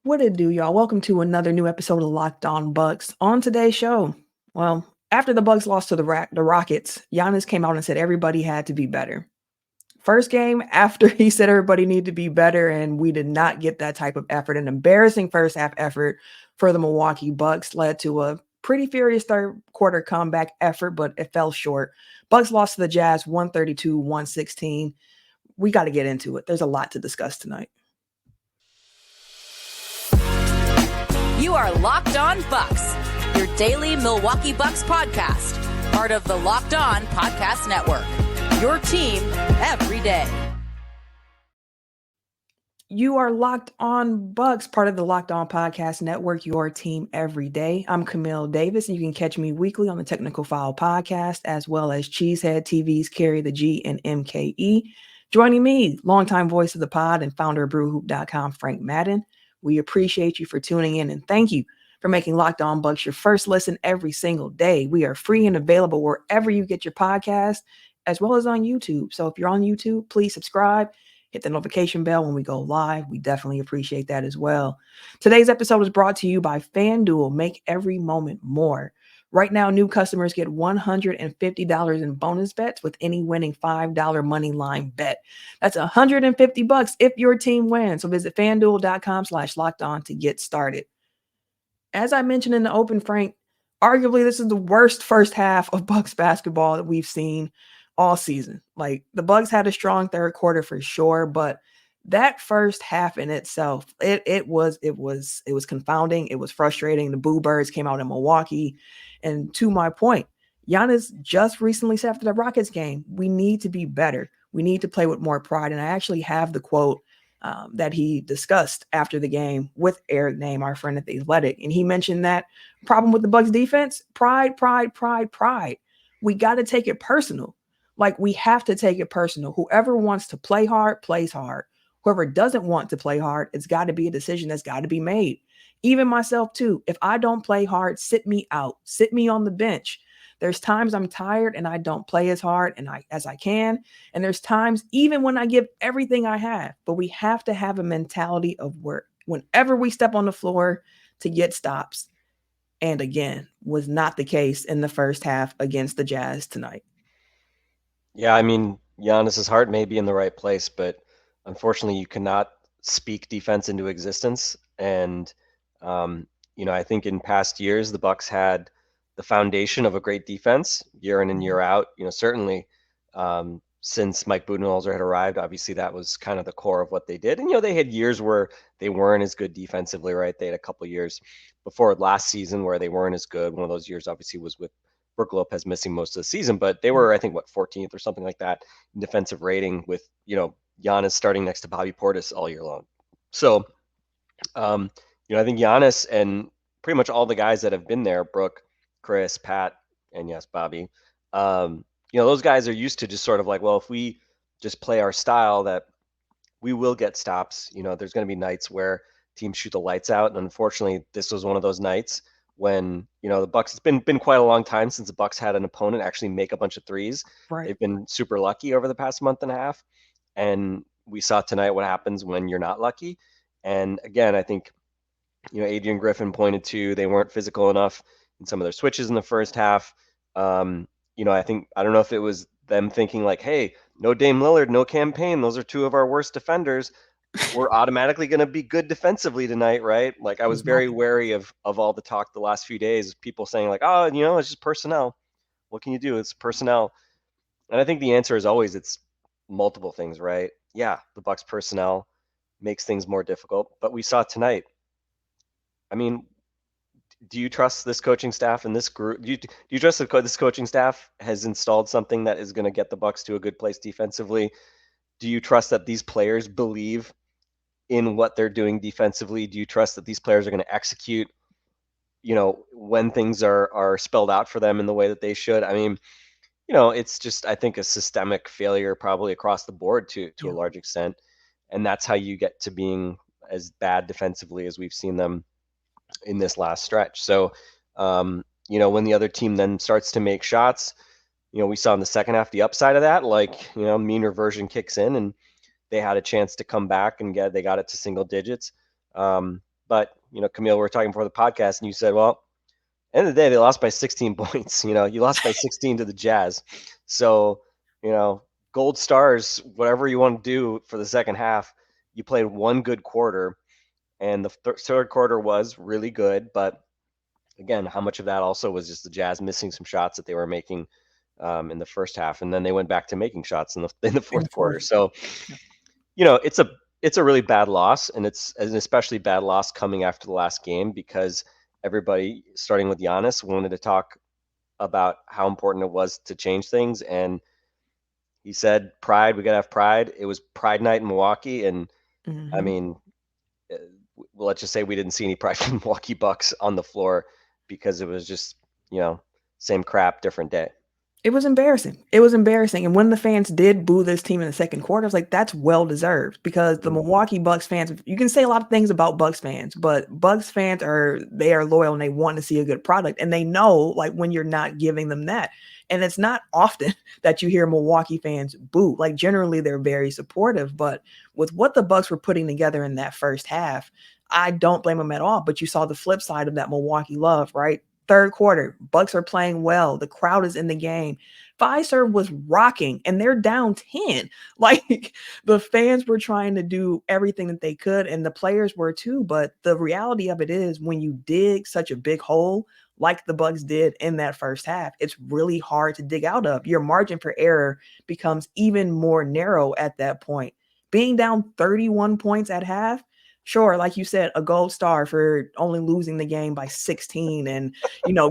What it do, y'all? Welcome to another new episode of Locked On Bucks. On today's show, well, after the Bucks lost to the Rockets, Giannis came out and said everybody had to be better. First game after he said everybody needed to be better, and we did not get that type of effort. An embarrassing first half effort for the Milwaukee Bucks led to a pretty furious third quarter comeback effort, but it fell short. Bucks lost to the Jazz 132-116. We got to get into it. There's a lot to discuss tonight. You are Locked On Bucks, your daily Milwaukee Bucks podcast, part of the Locked On Podcast Network, your team every day. You are Locked On Bucks, part of the Locked On Podcast Network, your team every day. I'm Camille Davis, and you can catch me weekly on the Technical File podcast, as well as Cheesehead TV's Carry the G and MKE. Joining me, longtime voice of the pod and founder of BrewHoop.com, Frank Madden. We appreciate you for tuning in, and thank you for making Locked On Bucks your first listen every single day. We are free and available wherever you get your podcast, as well as on YouTube. So if you're on YouTube, please subscribe, hit the notification bell when we go live. We definitely appreciate that as well. Today's episode is brought to you by FanDuel. Make every moment more. Right now, new customers get $150 in bonus bets with any winning $5 money line bet. That's $150 if your team wins. So visit FanDuel.com/lockedon to get started. As I mentioned in the open, Frank, arguably this is the worst first half of Bucks basketball that we've seen all season. Like, the Bucks had a strong third quarter for sure, but that first half in itself, it was confounding. It was frustrating. The Boo Birds came out in Milwaukee. And to my point, Giannis just recently said after the Rockets game, we need to be better. We need to play with more pride. And I actually have the quote that he discussed after the game with Eric Name, our friend at The Athletic. And he mentioned that problem with the Bucks defense, pride. We got to take it personal. Like, we have to take it personal. Whoever wants to play hard, plays hard. Whoever doesn't want to play hard, it's got to be a decision that's got to be made. Even myself too. If I don't play hard, sit me out. Sit me on the bench. There's times I'm tired and I don't play as hard as I can. And there's times even when I give everything I have. But we have to have a mentality of work whenever we step on the floor to get stops. And again, was not the case in the first half against the Jazz tonight. Yeah, I mean, Giannis's heart may be in the right place, but unfortunately, you cannot speak defense into existence. And I think in past years, the Bucks had the foundation of a great defense year in and year out. Certainly since Mike Budenholzer had arrived, obviously that was kind of the core of what they did. And they had years where they weren't as good defensively, right? They had a couple of years before last season where they weren't as good. One of those years obviously was with Brook Lopez missing most of the season, but they were, I think, 14th or something like that in defensive rating with, Giannis starting next to Bobby Portis all year long. So, I think Giannis and pretty much all the guys that have been there, Brook, Chris, Pat, and yes, Bobby, those guys are used to just sort of like, well, if we just play our style, that we will get stops. There's going to be nights where teams shoot the lights out. And unfortunately, this was one of those nights when, the Bucks, it's been quite a long time since the Bucks had an opponent actually make a bunch of threes. Right. They've been super lucky over the past month and a half. And we saw tonight what happens when you're not lucky. And again, I think, Adrian Griffin pointed to they weren't physical enough in some of their switches in the first half. I don't know if it was them thinking like, hey, no Dame Lillard, no campaign. Those are two of our worst defenders. We're automatically going to be good defensively tonight, right? Like, I was very wary of all the talk the last few days, people saying like, oh, it's just personnel. What can you do? It's personnel. And I think the answer is always it's multiple things, right? Yeah, the Bucks personnel makes things more difficult, but we saw tonight. I mean, do you trust this coaching staff and this group? Do you trust that this coaching staff has installed something that is going to get the Bucks to a good place defensively? Do you trust that these players believe in what they're doing defensively? Do you trust that these players are going to execute, when things are spelled out for them in the way that they should? I mean, it's just, I think, a systemic failure probably across the board to a large extent. And that's how you get to being as bad defensively as we've seen them in this last stretch. So, when the other team then starts to make shots, we saw in the second half the upside of that, like, mean reversion kicks in and they had a chance to come back and they got it to single digits. But But, Camille, we were talking before the podcast and you said, well, end of the day, they lost by 16 points. You lost by 16 to the Jazz. So, gold stars, whatever you want to do for the second half, you played one good quarter, and the third quarter was really good. But again, how much of that also was just the Jazz missing some shots that they were making in the first half, and then they went back to making shots in the In the fourth quarter. fourth. So, it's a really bad loss, and it's an especially bad loss coming after the last game because everybody, starting with Giannis, wanted to talk about how important it was to change things, and he said, "Pride, we gotta have pride." It was Pride Night in Milwaukee, and I Mhm. mean, uh, let's just say we didn't see any pride from the Milwaukee Bucks on the floor because it was just, same crap, different day. It was embarrassing. It was embarrassing. And when the fans did boo this team in the second quarter, I was like, that's well deserved because the Mhm. Milwaukee Bucks fans, you can say a lot of things about Bucks fans, but Bucks fans they are loyal and they want to see a good product. And they know like when you're not giving them that. And it's not often that you hear Milwaukee fans boo. Like generally they're very supportive. But with what the Bucks were putting together in that first half, I don't blame them at all. But you saw the flip side of that Milwaukee love, right? Third quarter, Bucks are playing well. The crowd is in the game. Pfizer was rocking and they're down 10. Like the fans were trying to do everything that they could and the players were too. But the reality of it is when you dig such a big hole like the Bucks did in that first half, it's really hard to dig out of. Your margin for error becomes even more narrow at that point. Being down 31 points at half, sure, like you said, a gold star for only losing the game by 16 and,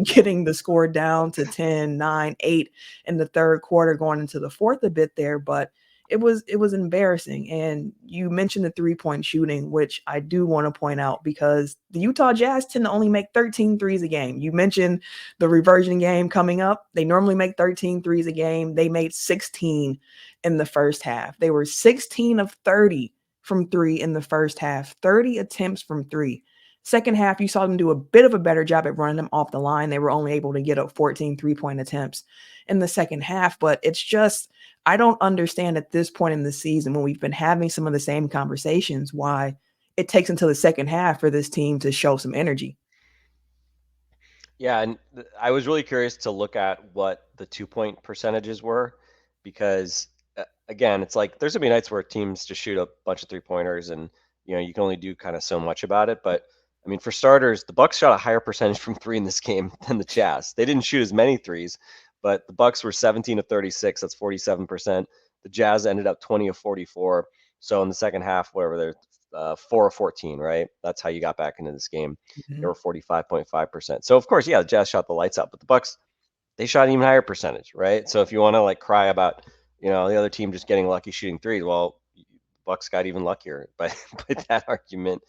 getting the score down to 10, 9, 8 in the third quarter going into the fourth a bit there, but it was embarrassing. And you mentioned the three-point shooting, which I do want to point out because the Utah Jazz tend to only make 13 threes a game. You mentioned the reversion game coming up. They normally make 13 threes a game. They made 16 in the first half. They were 16 of 30 from three in the first half, 30 attempts from three. Second half, you saw them do a bit of a better job at running them off the line. They were only able to get up 14 three-point attempts in the second half, but it's just, I don't understand at this point in the season when we've been having some of the same conversations, why it takes until the second half for this team to show some energy. Yeah, and I was really curious to look at what the 2-point percentages were because again, it's like there's gonna be nights where teams just shoot a bunch of 3-pointers and you can only do kind of so much about it. But I mean, for starters, the Bucks shot a higher percentage from three in this game than the Jazz. They didn't shoot as many threes, but the Bucks were 17 of 36. That's 47%. The Jazz ended up 20 of 44. So in the second half, whatever they're 4 of 14, right? That's how you got back into this game. They Mhm. were 45.5%. So of course, yeah, the Jazz shot the lights out, but the Bucks, they shot an even higher percentage, right? So if you want to like cry about, the other team just getting lucky shooting threes, well, Bucks got even luckier by by that argument.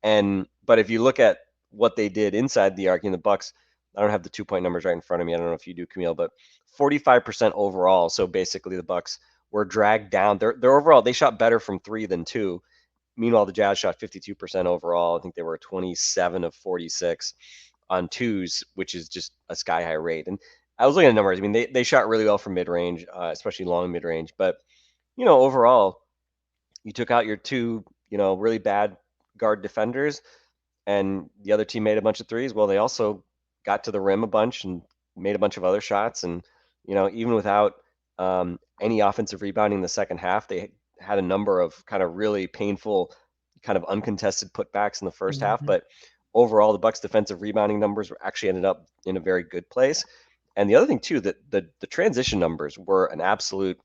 But if you look at what they did inside the arc in the Bucks, I don't have the 2-point numbers right in front of me. I don't know if you do, Camille, but 45% overall. So basically, the Bucks were dragged down. Their overall, they shot better from three than two. Meanwhile, the Jazz shot 52% overall. I think they were 27 of 46 on twos, which is just a sky high rate. And I was looking at numbers. I mean, they shot really well from mid range, especially long mid range. But overall, you took out your two, really bad guard defenders, and the other team made a bunch of threes. Well, they also got to the rim a bunch and made a bunch of other shots. And even without any offensive rebounding in the second half, they had a number of kind of really painful, kind of uncontested putbacks in the first half. Mhm. But overall, the Bucks' defensive rebounding numbers were actually ended up in a very good place. And the other thing too, that the transition numbers were an absolute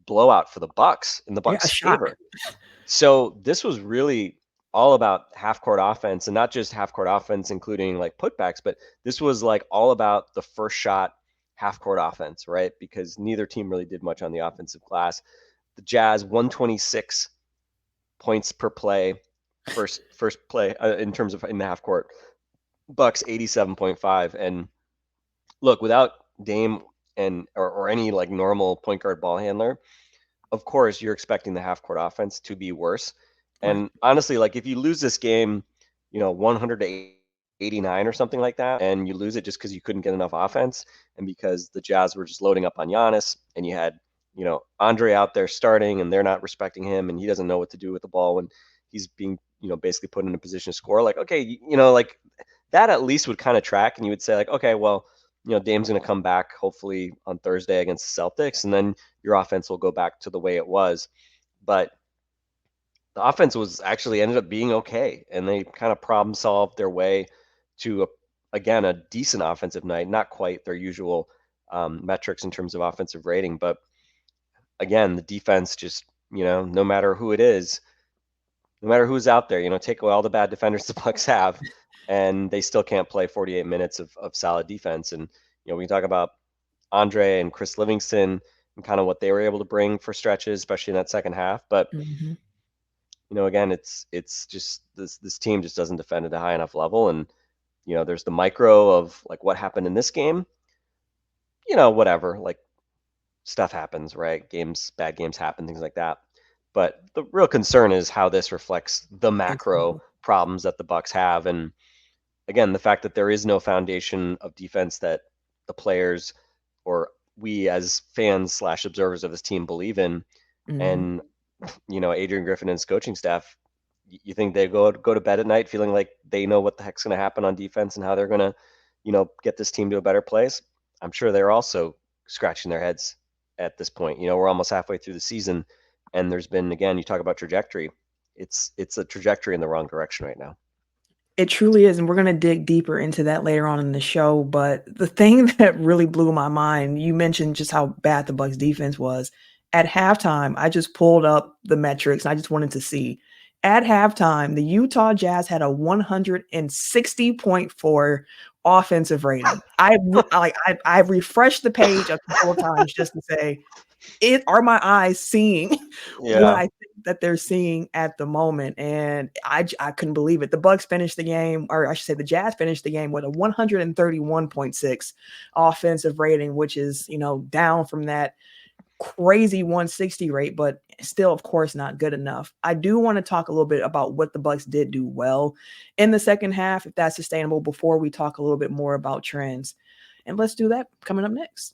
blowout for the Bucks in the Yeah, a Bucks' shock. favor. So this was really all about half court offense, and not just half court offense, including like putbacks, but this was like all about the first shot half court offense, right? Because neither team really did much on the offensive glass. The Jazz 126 points per play, first play in terms of in the half court. Bucks 87.5, and look, without Dame and or any like normal point guard ball handler, of course you're expecting the half court offense to be worse. Right. And honestly, like if you lose this game, 100 to 89 or something like that, and you lose it just because you couldn't get enough offense and because the Jazz were just loading up on Giannis, and you had, Andre out there starting and they're not respecting him and he doesn't know what to do with the ball when he's being basically put in a position to score. Like, okay, like that at least would kind of track, and you would say like, okay, well, Dame's going to come back hopefully on Thursday against the Celtics, and then your offense will go back to the way it was. But the offense was actually ended up being okay, and they kind of problem solved their way to again a decent offensive night. Not quite their usual metrics in terms of offensive rating, but again, the defense just no matter who it is, no matter who's out there, take away all the bad defenders the Bucks have, and they still can't play 48 minutes of solid defense. And we talk about Andre and Chris Livingston and kind of what they were able to bring for stretches, especially in that second half. But again, it's just this team just doesn't defend at a high enough level. And there's the micro of like what happened in this game. Whatever, like stuff happens, right? Bad games happen, things like that. But the real concern is how this reflects the macro problems that the Bucks have. And again, the fact that there is no foundation of defense that the players or we as fans / observers of this team believe in. And, Adrian Griffin and his coaching staff, you think they go to bed at night feeling like they know what the heck's going to happen on defense and how they're going to, get this team to a better place? I'm sure they're also scratching their heads at this point. We're almost halfway through the season. And there's been, again, you talk about trajectory. It's a trajectory in the wrong direction right now. It truly is. And we're going to dig deeper into that later on in the show. But the thing that really blew my mind, you mentioned just how bad the Bucks defense was. At halftime, I just pulled up the metrics. And I just wanted to see. At halftime, the Utah Jazz had a 160.4 offensive rating. I refreshed the page a couple of times just to say, are my eyes seeing what I think that they're seeing at the moment? And I couldn't believe it. The Bucks finished the game, or I should say the Jazz finished the game with a 131.6 offensive rating, which is, down from that crazy 160 rate, but still, of course, not good enough. I do want to talk a little bit about what the Bucks did do well in the second half, if that's sustainable, before we talk a little bit more about trends. And let's do that coming up next.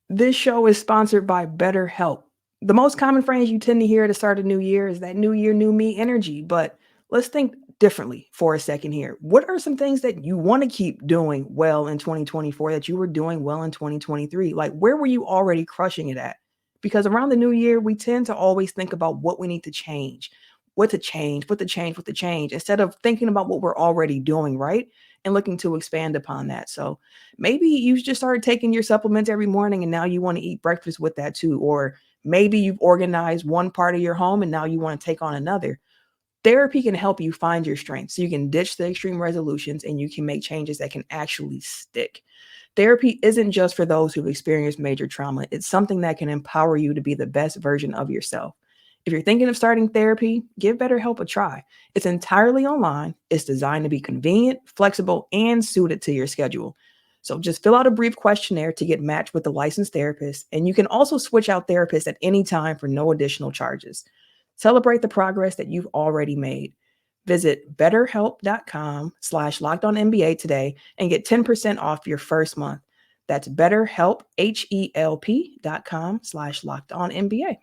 This show is sponsored by BetterHelp. The most common phrase you tend to hear at the start of the new year is that new year, new me energy. But let's think differently for a second here. What are some things that you want to keep doing well in 2024 that you were doing well in 2023? Like, where were you already crushing it at? Because around the new year, we tend to always think about what we need to change, what to change, instead of thinking about what we're already doing right and looking to expand upon that. So maybe you just started taking your supplements every morning and now you want to eat breakfast with that too. Or maybe you've organized one part of your home and now you want to take on another. Therapy can help you find your strengths so you can ditch the extreme resolutions and you can make changes that can actually stick. Therapy isn't just for those who've experienced major trauma. It's something that can empower you to be the best version of yourself. If you're thinking of starting therapy, give BetterHelp a try. It's entirely online. It's designed to be convenient, flexible, and suited to your schedule. So just fill out a brief questionnaire to get matched with a licensed therapist. And you can also switch out therapists at any time for no additional charges. Celebrate the progress that you've already made. Visit betterhelp.com/LockedOnNBA today and get 10% off your first month. That's BetterHelp, HELP.com/LockedOnNBA.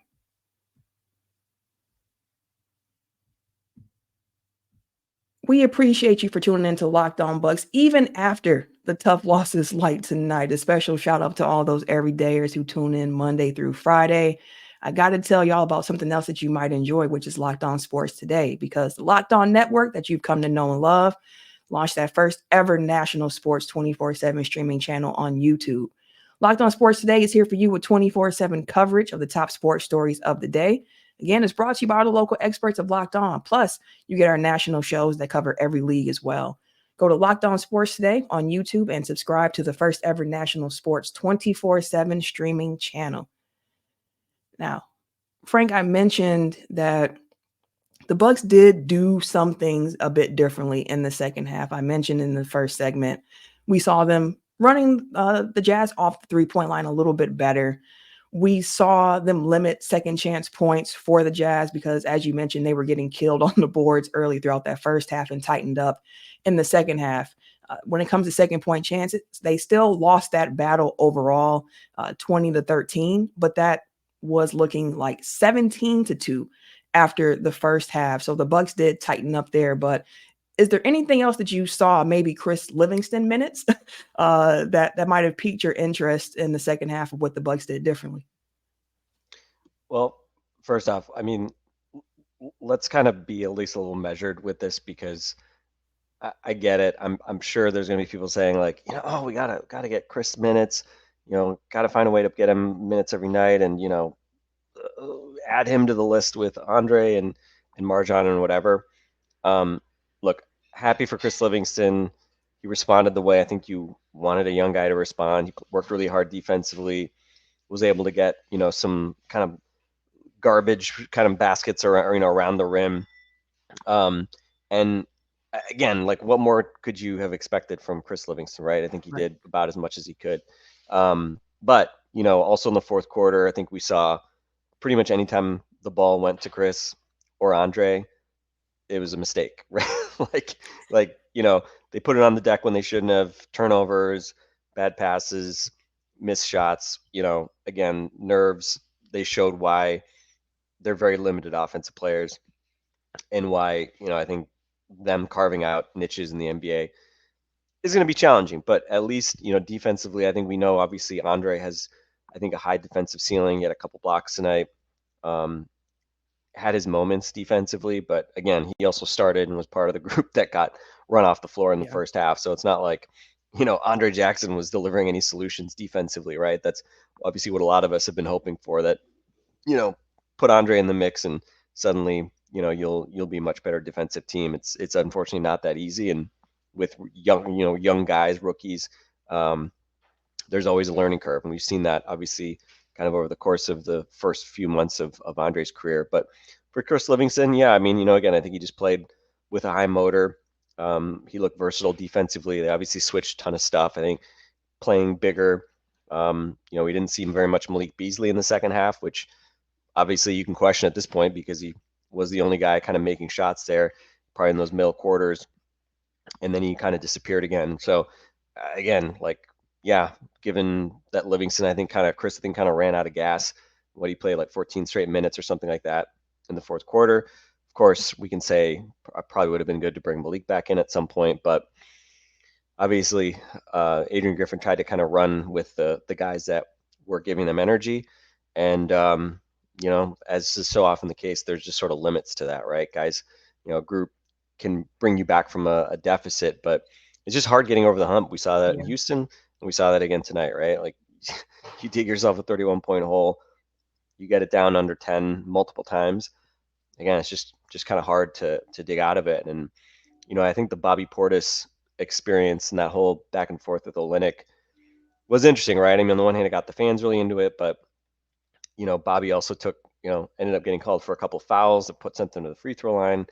We appreciate you for tuning into Locked On Bucks, even after the tough losses like tonight. A special shout out to all those everydayers who tune in Monday through Friday. I got to tell y'all about something else that you might enjoy, which is Locked On Sports Today, because the Locked On Network that you've come to know and love launched that first ever national sports 24/7 streaming channel on YouTube. Locked On Sports Today is here for you with 24/7 coverage of the top sports stories of the day. Again, it's brought to you by the local experts of Locked On. Plus, you get our national shows that cover every league as well. Go to Locked On Sports Today on YouTube and subscribe to the first ever national sports 24/7 streaming channel. Now, Frank, I mentioned that the Bucks did do some things a bit differently in the second half. I mentioned in the first segment, we saw them running the Jazz off the three-point line a little bit better. We saw them limit second chance points for the Jazz because, as you mentioned, they were getting killed on the boards early throughout that first half and tightened up in the second half. When it comes to second point chances, they still lost that battle overall 20-13, but that was looking like 17-2 after the first half. So the Bucks did tighten up there, but is there anything else that you saw, maybe Chris Livingston minutes, that might have piqued your interest in the second half of what the Bucks did differently? Well, first off, I mean, let's kind of be at least a little measured with this because I get it. I'm sure there's gonna be people saying like, oh, we gotta get Chris minutes, gotta find a way to get him minutes every night, and add him to the list with Andre and Marjan and whatever. Look, happy for Chris Livingston. He responded the way I think you wanted a young guy to respond. He worked really hard defensively, was able to get some kind of garbage kind of baskets around the rim. And again, like what more could you have expected from Chris Livingston, right? I think he did about as much as he could. But also in the fourth quarter, I think we saw pretty much anytime the ball went to Chris or Andre, it was a mistake, right? like they put it on the deck when they shouldn't have. Turnovers, bad passes, missed shots. Again, nerves. They showed why they're very limited offensive players, and why I think them carving out niches in the NBA is going to be challenging. But at least defensively, I think we know obviously Andre has, I think, a high defensive ceiling. He had a couple blocks tonight. Had his moments defensively, but again, he also started and was part of the group that got run off the floor in the first half. So it's not like, Andre Jackson was delivering any solutions defensively, right? That's obviously what a lot of us have been hoping for, that, put Andre in the mix and suddenly, you'll be a much better defensive team. It's unfortunately not that easy. And with young guys, rookies, there's always a learning curve. And we've seen that obviously kind of over the course of the first few months of Andre's career. But for Chris Livingston, yeah, I mean, again, I think he just played with a high motor. He looked versatile defensively. They obviously switched a ton of stuff. I think playing bigger. We didn't see very much Malik Beasley in the second half, which obviously you can question at this point because he was the only guy kind of making shots there, probably in those middle quarters. And then he kind of disappeared again. So again, yeah, given that Livingston, Chris kind of ran out of gas. What he played like 14 straight minutes or something like that in the fourth quarter. Of course, we can say I probably would have been good to bring Malik back in at some point, but obviously Adrian Griffin tried to kind of run with the guys that were giving them energy. And, as is so often the case, there's just sort of limits to that, right? Guys, a group can bring you back from a deficit, but it's just hard getting over the hump. We saw that in Houston, and we saw that again tonight, right? Like you dig yourself a 31-point hole, you get it down under 10 multiple times. Again, it's just kind of hard to dig out of it. And, I think the Bobby Portis experience and that whole back and forth with Olynyk was interesting, right? I mean, on the one hand, it got the fans really into it, but, Bobby also ended up getting called for a couple fouls that put something to the free throw line.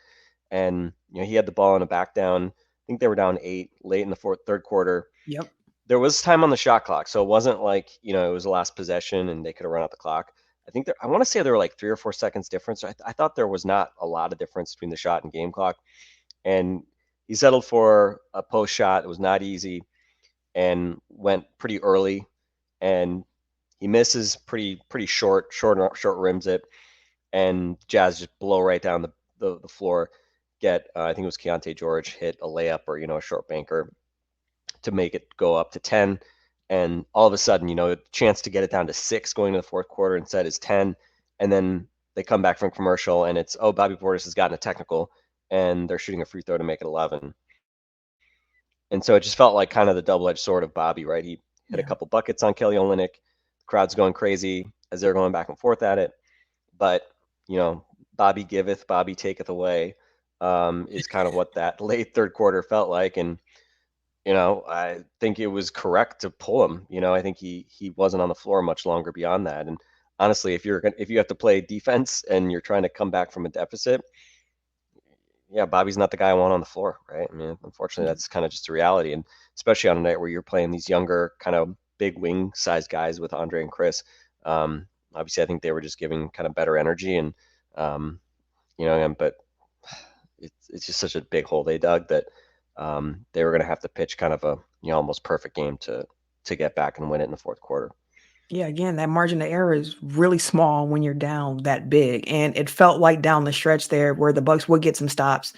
And, he had the ball in a back down. I think they were down 8 late in the third quarter. Yep. There was time on the shot clock, so it wasn't like, it was the last possession and they could have run out the clock. I want to say there were like 3 or 4 seconds difference. I thought there was not a lot of difference between the shot and game clock. And he settled for a post shot. It was not easy and went pretty early. And he misses pretty short rims it. And Jazz just blow right down the floor. I think it was Keontae George hit a layup or, a short banker to make it go up to 10. And all of a sudden, a chance to get it down to 6 going to the fourth quarter instead is 10. And then they come back from commercial and it's, Bobby Portis has gotten a technical and they're shooting a free throw to make it 11. And so it just felt like kind of the double-edged sword of Bobby, right? He hit a couple buckets on Kelly Olynyk. The crowd's going crazy as they're going back and forth at it. But, Bobby giveth, Bobby taketh away is kind of what that late third quarter felt like. And, I think it was correct to pull him. I think he wasn't on the floor much longer beyond that. And honestly, if you have to play defense and you're trying to come back from a deficit, yeah, Bobby's not the guy I want on the floor, right? I mean, unfortunately, that's kind of just a reality. And especially on a night where you're playing these younger kind of big wing size guys with Andre and Chris. Obviously, I think they were just giving kind of better energy and, but it's just such a big hole they dug that they were going to have to pitch kind of a almost perfect game to get back and win it in the fourth quarter. Yeah, again, that margin of error is really small when you're down that big. And it felt like down the stretch there where the Bucks would get some stops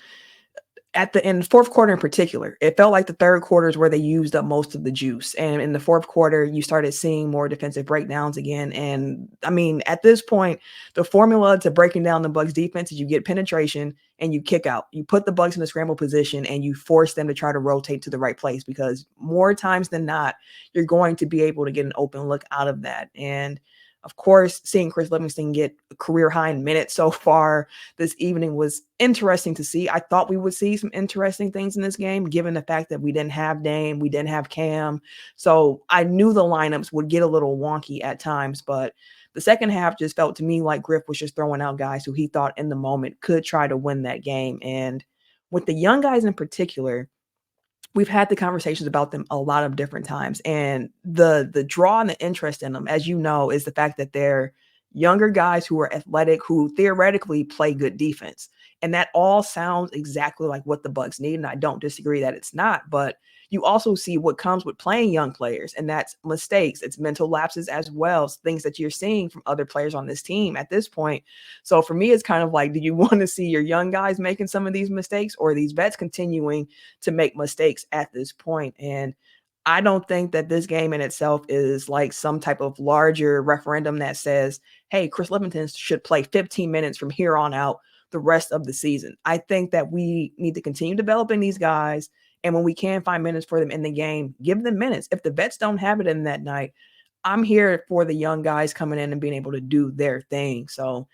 at the in the fourth quarter in particular. It felt like the third quarter is where they used up most of the juice. And in the fourth quarter, you started seeing more defensive breakdowns again. And I mean, at this point, the formula to breaking down the Bucks defense is you get penetration and you kick out. You put the Bucks in a scramble position and you force them to try to rotate to the right place, because more times than not, you're going to be able to get an open look out of that. And of course, seeing Chris Livingston get a career high in minutes so far this evening was interesting to see. I thought we would see some interesting things in this game, given the fact that we didn't have Dame, we didn't have Cam. So I knew the lineups would get a little wonky at times, but the second half just felt to me like Griff was just throwing out guys who he thought in the moment could try to win that game. And with the young guys in particular, we've had the conversations about them a lot of different times, and the draw and the interest in them, as you know, is the fact that they're younger guys who are athletic, who theoretically play good defense. And that all sounds exactly like what the Bucks need, and I don't disagree that it's not, but you also see what comes with playing young players, and that's mistakes, it's mental lapses as well, things that you're seeing from other players on this team at this point. So for me, it's kind of like, do you want to see your young guys making some of these mistakes, or these vets continuing to make mistakes at this point? And I don't think that this game in itself is like some type of larger referendum that says, hey, Chris Livingston should play 15 minutes from here on out the rest of the season. I think that we need to continue developing these guys. And when we can find minutes for them in the game, give them minutes. If the vets don't have it in that night, I'm here for the young guys coming in and being able to do their thing. So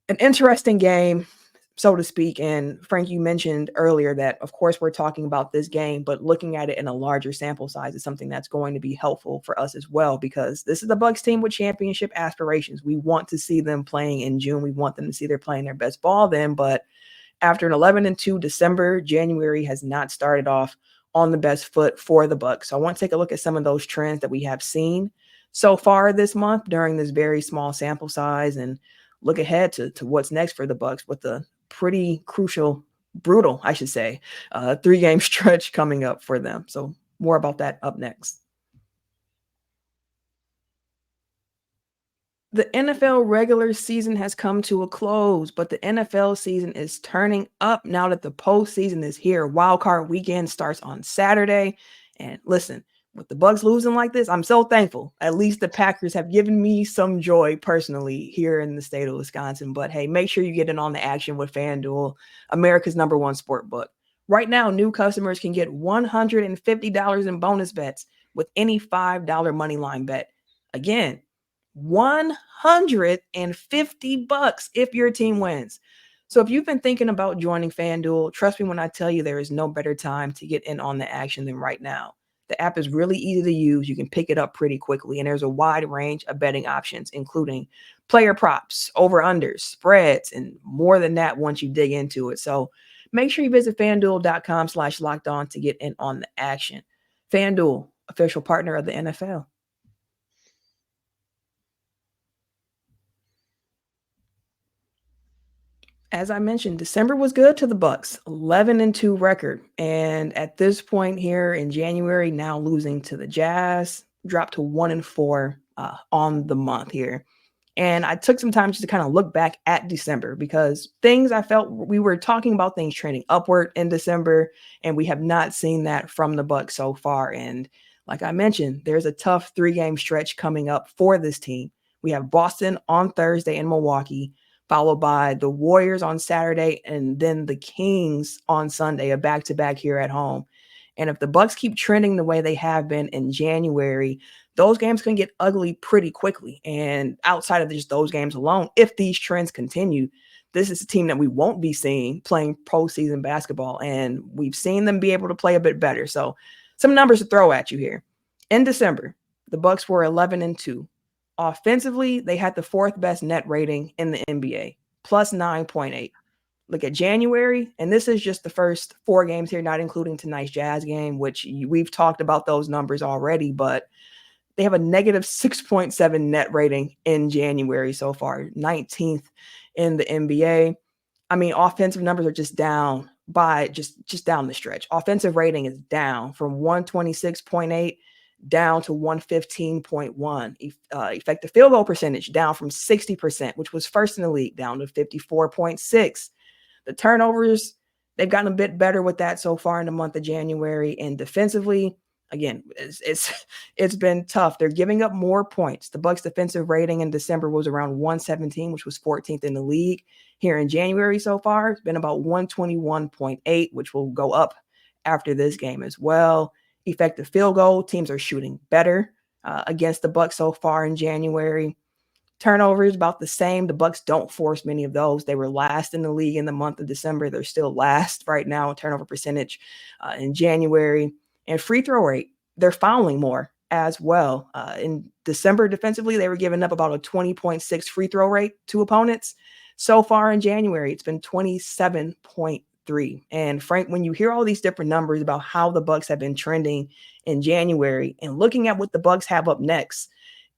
an interesting game, so to speak. And Frank, you mentioned earlier that, of course, we're talking about this game, but looking at it in a larger sample size is something that's going to be helpful for us as well, because this is the Bucks team with championship aspirations. We want to see them playing in June. We want them to see they're playing their best ball then. But after an 11-2 December, January has not started off on the best foot for the Bucks. So I want to take a look at some of those trends that we have seen so far this month during this very small sample size, and look ahead to what's next for the Bucks with the pretty crucial, brutal, I should say, 3-game stretch coming up for them. So more about that up next. The NFL regular season has come to a close, but the NFL season is turning up now that the postseason is here. Wild card weekend starts on Saturday. And listen, with the Bucks losing like this, I'm so thankful. At least the Packers have given me some joy personally here in the state of Wisconsin. But hey, make sure you get in on the action with FanDuel, America's #1 sport book. Right now, new customers can get $150 in bonus bets with any $5 money line bet. Again, $150 if your team wins. So if you've been thinking about joining FanDuel, trust me when I tell you there is no better time to get in on the action than right now. The app is really easy to use. You can pick it up pretty quickly, and there's a wide range of betting options, including player props, over-unders, spreads, and more than that once you dig into it. So make sure you visit FanDuel.com/lockedon to get in on the action. FanDuel, official partner of the NFL. As I mentioned, December was good to the Bucks, 11-2 record. And at this point here in January, now losing to the Jazz, dropped to 1-4 on the month here. And I took some time just to kind of look back at December, because things, I felt we were talking about things trending upward in December, and we have not seen that from the Bucks so far. And like I mentioned, there's a tough 3-game stretch coming up for this team. We have Boston on Thursday in Milwaukee, followed by the Warriors on Saturday, and then the Kings on Sunday, a back-to-back here at home. And if the Bucks keep trending the way they have been in January, those games can get ugly pretty quickly. And outside of just those games alone, if these trends continue, this is a team that we won't be seeing playing postseason basketball. And we've seen them be able to play a bit better. So some numbers to throw at you here. In December, the Bucks were 11-2. Offensively, they had the 4th best net rating in the NBA, plus 9.8. Look at January, and this is just the first 4 games here, not including tonight's Jazz game, which we've talked about those numbers already, but they have a negative 6.7 net rating in January so far, 19th in the NBA. I mean, offensive numbers are just down by just down the stretch. Offensive rating is down from 126.8 down to 115.1. Effective field goal percentage down from 60%, which was first in the league, down to 54.6. The turnovers, they've gotten a bit better with that so far in the month of January. And defensively, again, it's been tough. They're giving up more points. The Bucks defensive rating in December was around 117, which was 14th in the league. Here in January so far, it's been about 121.8, which will go up after this game as well. Effective field goal, teams are shooting better against the Bucks so far in January. Turnovers about the same. The Bucks don't force many of those. They were last in the league in the month of December. They're still last right now in turnover percentage in January. And free throw rate, they're fouling more as well. In December defensively, they were giving up about a 20.6 free throw rate to opponents. So far in January, it's been 27.3. And Frank, when you hear all these different numbers about how the Bucks have been trending in January and looking at what the Bucks have up next,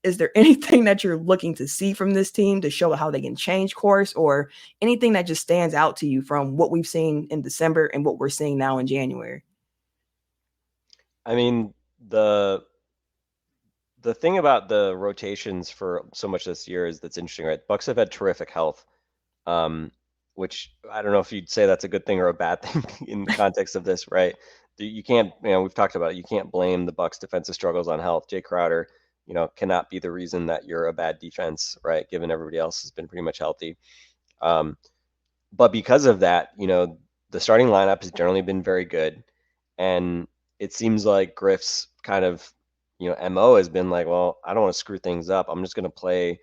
is there anything that you're looking to see from this team to show how they can change course, or anything that just stands out to you from what we've seen in December and what we're seeing now in January? I mean, the thing about the rotations for so much this year is that's interesting, right? Bucks have had terrific health, which I don't know if you'd say that's a good thing or a bad thing in the context of this, right? You can't, we've talked about it. You can't blame the Bucks defensive struggles on health. Jay Crowder, cannot be the reason that you're a bad defense, right? Given everybody else has been pretty much healthy. But because of that, the starting lineup has generally been very good. And it seems like Griff's kind of, MO has been like, well, I don't want to screw things up. I'm just going to play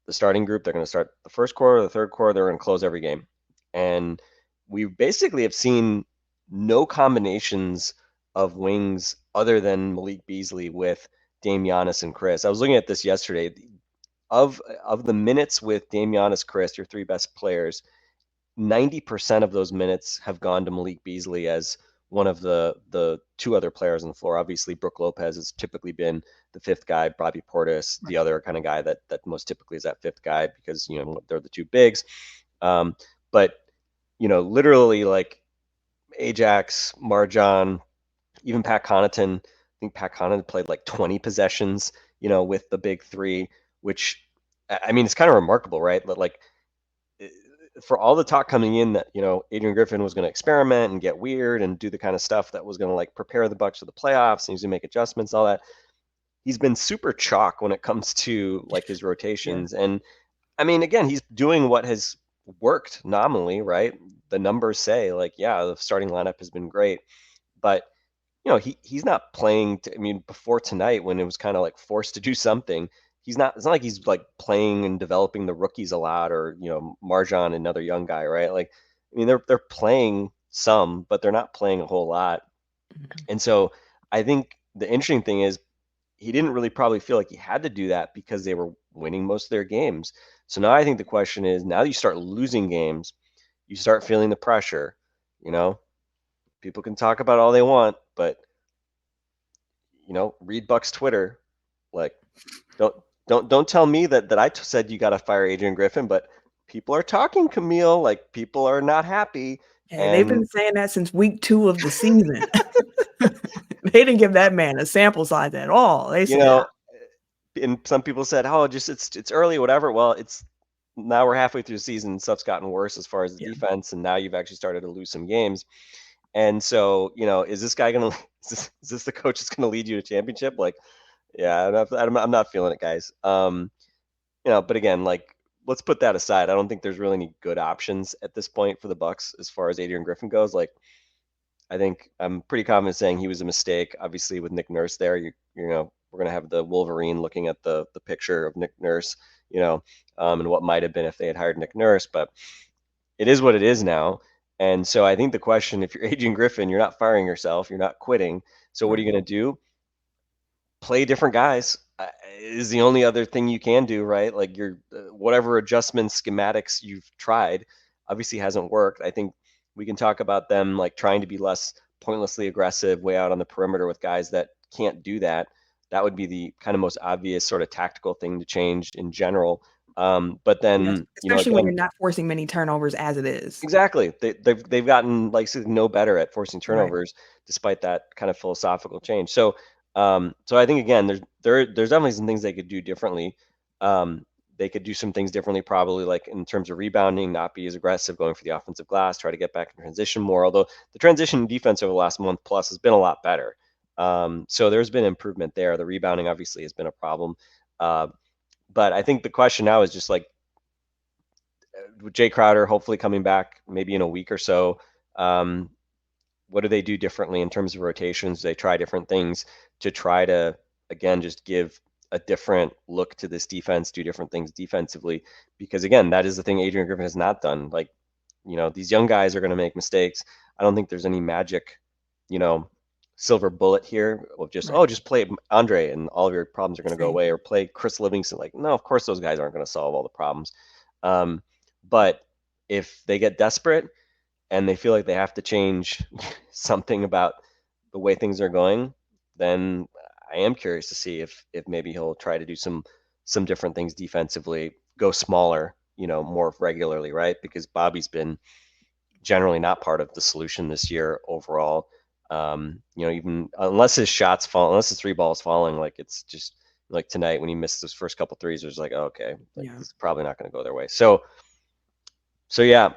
the starting group. They're going to start the first quarter, the third quarter. They're going to close every game. And we basically have seen no combinations of wings other than Malik Beasley with Dame, Giannis, and Chris. I was looking at this yesterday. Of the minutes with Dame, Giannis, Chris, your three best players, 90% of those minutes have gone to Malik Beasley as one of the two other players on the floor. Obviously, Brook Lopez has typically been the fifth guy, Bobby Portis, the other kind of guy that most typically is that fifth guy because, they're the two bigs. But, literally like Ajax, Marjan, even Pat Connaughton. I think Pat Connaughton played like 20 possessions, with the big three, which, I mean, it's kind of remarkable, right? But like, for all the talk coming in that, Adrian Griffin was going to experiment and get weird and do the kind of stuff that was going to like prepare the Bucks for the playoffs, and he's going to make adjustments, all that. He's been super chalk when it comes to like his rotations. Yeah. And I mean, again, he's doing what has worked nominally, right? The numbers say like, yeah, the starting lineup has been great, but he's not playing before tonight when it was kind of like forced to do something. It's not like he's like playing and developing the rookies a lot, or, Marjan, another young guy, right? Like, they're playing some, but they're not playing a whole lot. Mm-hmm. And so I think the interesting thing is he didn't really probably feel like he had to do that because they were winning most of their games. So now I think the question is, now you start losing games, you start feeling the pressure, people can talk about all they want, but read Buck's Twitter. Like, don't tell me that I said you got to fire Adrian Griffin, but people are talking, Camille. Like, people are not happy. And they've been saying that since week 2 of the season. They didn't give that man a sample size at all. They said, and some people said, oh, just it's early, whatever. Well, it's now we're halfway through the season. Stuff's gotten worse as far as the defense, and now you've actually started to lose some games. And so, is this guy gonna? Is this the coach that's gonna lead you to championship? Like, yeah, I'm not feeling it, guys. But again, like, let's put that aside. I don't think there's really any good options at this point for the Bucks as far as Adrian Griffin goes. Like, I think I'm pretty confident saying he was a mistake. Obviously, with Nick Nurse there, we're gonna have the Wolverine looking at the picture of Nick Nurse, and what might have been if they had hired Nick Nurse. But it is what it is now. And so I think the question, if you're Adrian Griffin, you're not firing yourself, you're not quitting. So what are you going to do? Play different guys is the only other thing you can do, right? Like, your whatever adjustments, schematics you've tried obviously hasn't worked. I think we can talk about them like trying to be less pointlessly aggressive way out on the perimeter with guys that can't do that. That would be the kind of most obvious sort of tactical thing to change in general. But then, especially when you're not forcing many turnovers as it is. Exactly. They've gotten like no better at forcing turnovers, right, despite that kind of philosophical change. So So I think again, there's definitely some things they could do differently. They could do some things differently, probably like in terms of rebounding, not be as aggressive, going for the offensive glass, try to get back in transition more. Although the transition defense over the last month plus has been a lot better. So there's been improvement there. The rebounding obviously has been a problem. Uh, but I think the question now is just like with Jay Crowder hopefully coming back maybe in a week or so. Um, what do they do differently in terms of rotations? They try different things to try to, again, just give a different look to this defense, do different things defensively. Because again, that is the thing Adrian Griffin has not done. Like, these young guys are going to make mistakes. I don't think there's any magic, you know, silver bullet here of just, Right. just play Andre and all of your problems are going to go Same. away, or play Chris Livingston. Like, no, of course those guys aren't going to solve all the problems. Um, but if they get desperate and they feel like they have to change something about the way things are going, then I am curious to see if maybe he'll try to do some different things defensively, go smaller, more regularly, right? Because Bobby's been generally not part of the solution this year overall. Even unless his shots fall, unless his three balls falling, like it's just like tonight when he missed those first couple threes, it was like, oh, okay, like Yeah. this is probably not going to go their way. So yeah,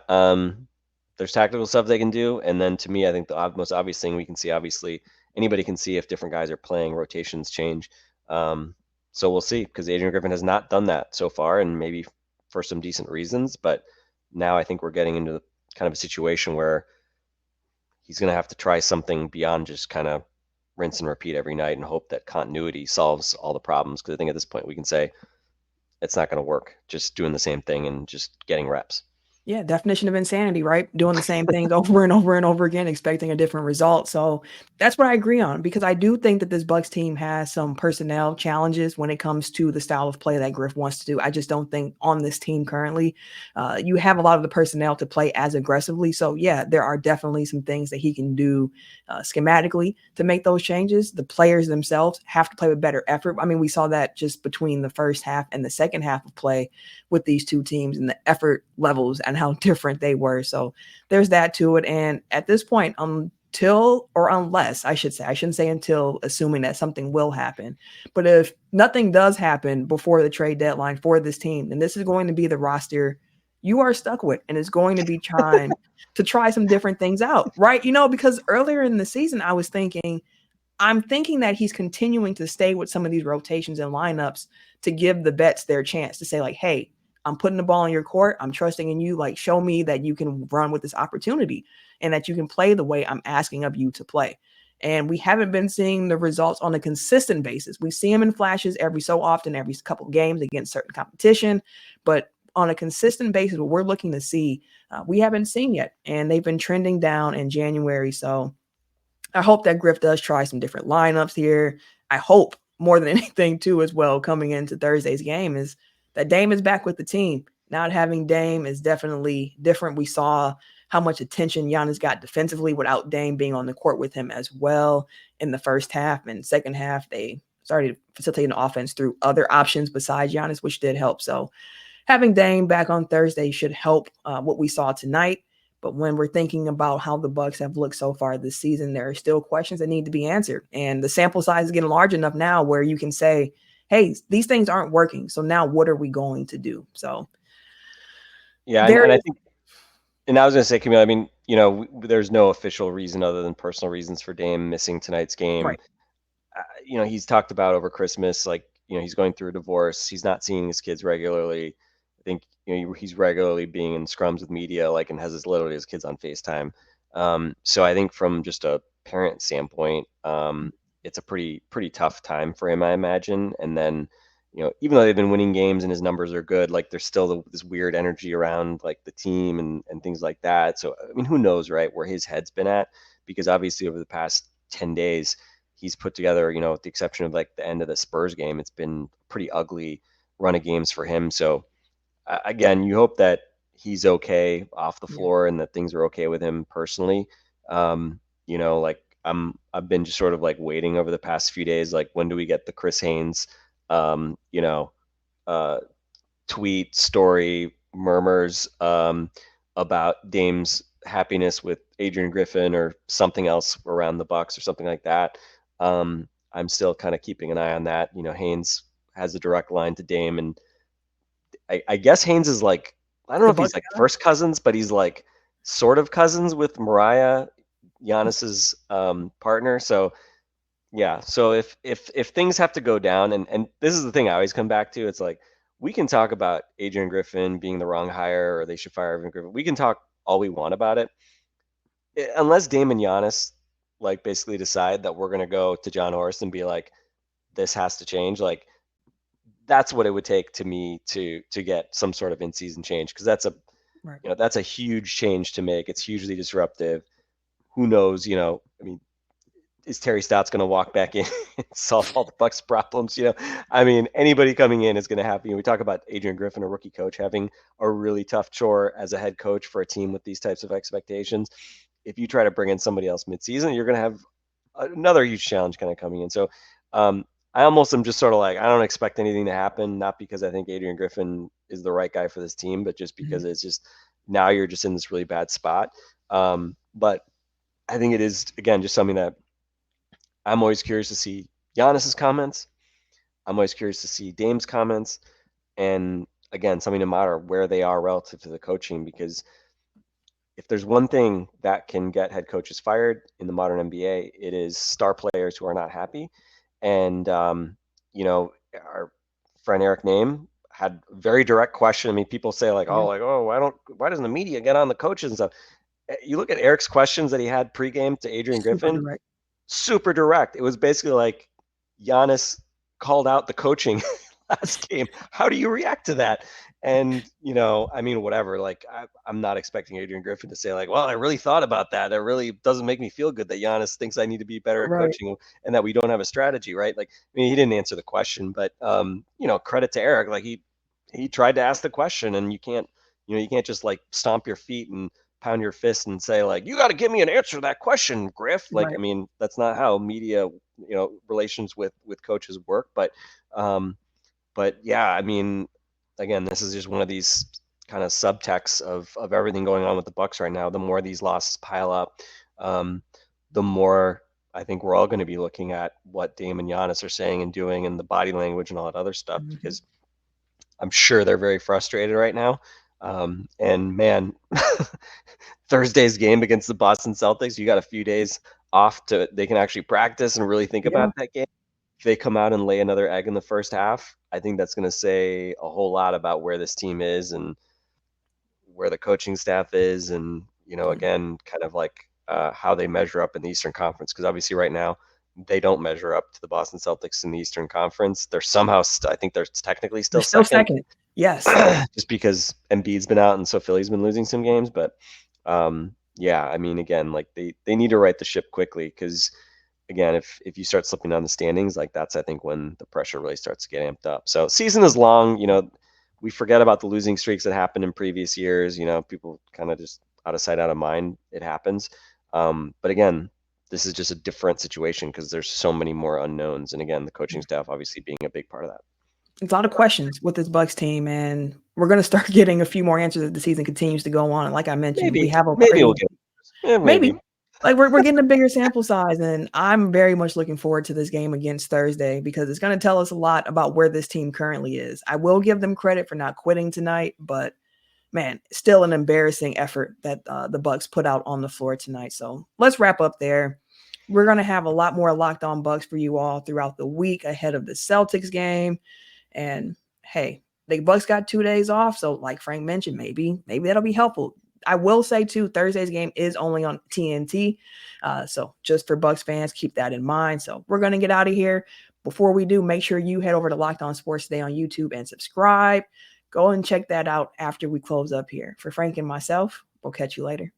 there's tactical stuff they can do, and then to me, I think the most obvious thing we can see, obviously, anybody can see if different guys are playing, rotations change. So we'll see, because Adrian Griffin has not done that so far, and maybe for some decent reasons. But now I think we're getting into kind of a situation where he's going to have to try something beyond just kind of rinse and repeat every night and hope that continuity solves all the problems. Because I think at this point we can say it's not going to work just doing the same thing and just getting reps. Yeah, definition of insanity, right? Doing the same thing over and over and over again, expecting a different result. So that's what I agree on, because I do think that this Bucks team has some personnel challenges when it comes to the style of play that Griff wants to do. I just don't think on this team currently, you have a lot of the personnel to play as aggressively. So yeah, there are definitely some things that he can do schematically to make those changes. The players themselves have to play with better effort. I mean, we saw that just between the first half and the second half of play with these two teams, and the effort levels and how different they were. So there's that to it. And at this point, until, or unless I should say, I shouldn't say until, assuming that something will happen. But if nothing does happen before the trade deadline for this team, then this is going to be the roster you are stuck with, and it's going to be trying to try some different things out, right? Because earlier in the season, I'm thinking that he's continuing to stay with some of these rotations and lineups to give the vets their chance to say, like, hey, I'm putting the ball in your court. I'm trusting in you. Like, show me that you can run with this opportunity and that you can play the way I'm asking of you to play. And we haven't been seeing the results on a consistent basis. We see them in flashes every so often, every couple of games against certain competition. But on a consistent basis, what we're looking to see, we haven't seen yet. And they've been trending down in January. So I hope that Griff does try some different lineups here. I hope more than anything too, as well, coming into Thursday's game, is that Dame is back with the team. Not having Dame is definitely different. We saw how much attention Giannis got defensively without Dame being on the court with him as well in the first half. And second half, they started facilitating the offense through other options besides Giannis, which did help. So having Dame back on Thursday should help what we saw tonight. But when we're thinking about how the Bucks have looked so far this season, there are still questions that need to be answered. And the sample size is getting large enough now where you can say, hey, these things aren't working. So now what are we going to do? So Yeah, there and I is, think, and I was going to say, Camille, I mean, there's no official reason other than personal reasons for Dame missing tonight's game. right. He's talked about over Christmas, like, he's going through a divorce. He's not seeing his kids regularly. I think, he's regularly being in scrums with media, like, and has literally his kids on FaceTime. So I think from just a parent standpoint, it's a pretty tough time for him, I imagine. And then, even though they've been winning games and his numbers are good, like there's still this weird energy around like the team and things like that. So, I mean, who knows, right, where his head's been at? Because obviously over the past 10 days, he's put together, with the exception of like the end of the Spurs game, it's been pretty ugly run of games for him. So again, you hope that he's okay off the Yeah. floor and that things are okay with him personally. Like I've been just sort of like waiting over the past few days, like when do we get the Chris Haynes, um, you know, uh, tweet story murmurs about Dame's happiness with Adrian Griffin or something else around the Bucks or something like that. I'm still kind of keeping an eye on that. Haynes has a direct line to Dame, and I guess Haynes is like, I don't know The if he's Bucks like guy? first cousins, but he's like sort of cousins with Mariah, Giannis's partner. So yeah, so if things have to go down, and this is the thing I always come back to, it's like we can talk about Adrian Griffin being the wrong hire or they should fire Adrian Griffin. We can talk all we want about it. Unless Dame and Giannis like basically decide that we're gonna go to John Horst and be like, this has to change. Like that's what it would take to me to get some sort of in-season change, because Right. that's a huge change to make. It's hugely disruptive. Who knows? I mean, is Terry Stotts going to walk back in and solve all the Bucks problems? I mean, anybody coming in is going to have. We talk about Adrian Griffin, a rookie coach, having a really tough chore as a head coach for a team with these types of expectations. If you try to bring in somebody else midseason, you're going to have another huge challenge kind of coming in. So I almost am just sort of like, I don't expect anything to happen, not because I think Adrian Griffin is the right guy for this team, but just because it's just now you're just in this really bad spot. But I think it is, again, just something that I'm always curious to see Giannis's comments. I'm always curious to see Dame's comments. And again, something to monitor where they are relative to the coaching, because if there's one thing that can get head coaches fired in the modern NBA, it is star players who are not happy. And, our friend Eric Name had a very direct question. I mean, people say like, why doesn't the media get on the coaches and stuff? You look at Eric's questions that he had pregame to Adrian Griffin, super direct. It was basically like Giannis called out the coaching last game. How do you react to that? And, I mean, whatever, like I'm not expecting Adrian Griffin to say like, well, I really thought about that. It really doesn't make me feel good that Giannis thinks I need to be better at coaching and that we don't have a strategy, right? Like, I mean, he didn't answer the question, but, credit to Eric. Like he tried to ask the question, and you can't just like stomp your feet and pound your fist and say like, you got to give me an answer to that question, Griff. Like, I mean, that's not how media, relations with coaches work. But yeah, I mean, again, this is just one of these kind of subtexts of everything going on with the Bucks right now. The more these losses pile up, the more I think we're all going to be looking at what Dame and Giannis are saying and doing, and the body language and all that other stuff, because I'm sure they're very frustrated right now. And man, Thursday's game against the Boston Celtics, you got a few days off they can actually practice and really think about that game. If they come out and lay another egg in the first half, I think that's going to say a whole lot about where this team is and where the coaching staff is. And, again, kind of like how they measure up in the Eastern Conference. Because obviously right now they don't measure up to the Boston Celtics in the Eastern Conference. They're somehow, I think they're technically still second. Yes. Just because Embiid's been out and so Philly's been losing some games. But yeah, I mean, again, like they need to right the ship quickly, because again, if you start slipping down the standings, like that's, I think, when the pressure really starts to get amped up. So season is long, we forget about the losing streaks that happened in previous years. People kind of just out of sight, out of mind. It happens. But again, this is just a different situation because there's so many more unknowns. And again, the coaching staff obviously being a big part of that. It's a lot of questions with this Bucks team, and we're going to start getting a few more answers as the season continues to go on. And like I mentioned, we have we'll get maybe. Like we're getting a bigger sample size, and I'm very much looking forward to this game against Thursday, because it's going to tell us a lot about where this team currently is. I will give them credit for not quitting tonight, but man, still an embarrassing effort that the Bucks put out on the floor tonight. So let's wrap up there. We're going to have a lot more Locked On Bucks for you all throughout the week ahead of the Celtics game. And hey, the Bucks got 2 days off, so like Frank mentioned, maybe that'll be helpful. I will say too, Thursday's game is only on TNT. So just for Bucks fans, keep that in mind. So we're going to get out of here. Before we do, make sure you head over to Locked On Sports Today on YouTube and subscribe. Go and check that out after we close up here. For Frank and myself, we'll catch you later.